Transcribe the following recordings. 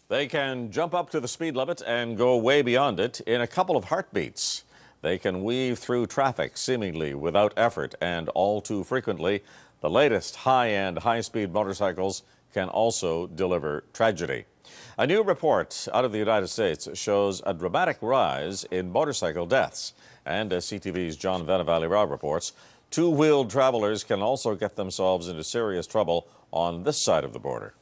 They can jump up to the speed limit and go way beyond it in a couple of heartbeats. They can weave through traffic seemingly without effort, and all too frequently, the latest high-end, high-speed motorcycles can also deliver tragedy. A new report out of the United States shows a dramatic rise in motorcycle deaths. And as CTV's John Venevali-Rao reports, two-wheeled travelers can also get themselves into serious trouble on this side of the border.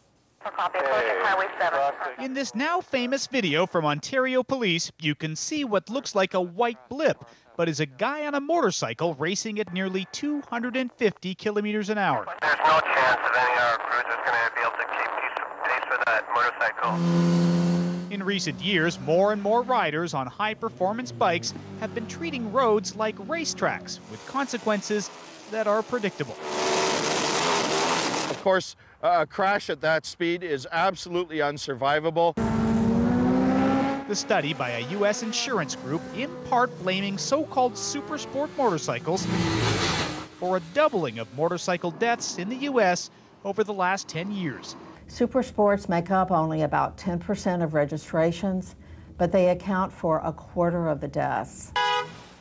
In this now famous video from Ontario Police, you can see what looks like a white blip, but is a guy on a motorcycle racing at nearly 250 kilometers an hour. There's no chance that any of our cruisers is going to be able to keep pace with that motorcycle. In recent years, more and more riders on high-performance bikes have been treating roads like racetracks, with consequences that are predictable. Of course, a crash at that speed is absolutely unsurvivable. The study by a U.S. insurance group in part blaming so-called super sport motorcycles for a doubling of motorcycle deaths in the U.S. over the last 10 years. Super sports make up only about 10% of registrations, but they account for a quarter of the deaths.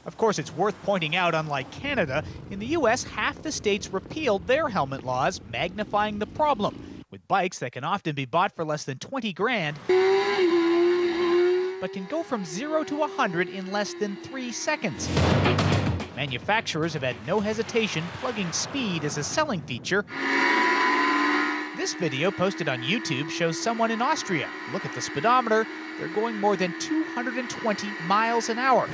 Of course, it's worth pointing out, unlike Canada, in the U.S., half the states repealed their helmet laws, magnifying the problem, with bikes that can often be bought for less than 20 grand, but can go from 0 to 100 in less than 3 seconds. Manufacturers have had no hesitation plugging speed as a selling feature. This video posted on YouTube shows someone in Austria. Look at the speedometer. They're going more than 220 miles an hour.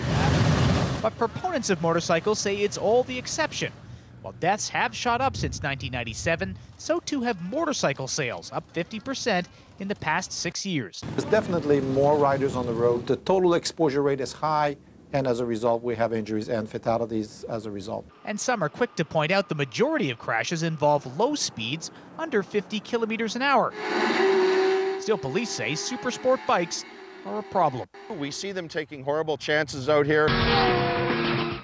But proponents of motorcycles say it's all the exception. While deaths have shot up since 1997, so too have motorcycle sales, up 50% in the past 6 years. There's definitely more riders on the road. The total exposure rate is high, and as a result, we have injuries and fatalities as a result. And some are quick to point out the majority of crashes involve low speeds, under 50 kilometers an hour. Still, police say super sport bikes are a problem. We see them taking horrible chances out here.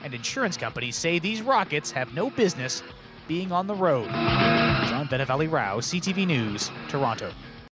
And insurance companies say these rockets have no business being on the road. John Venevali-Rao, CTV News, Toronto.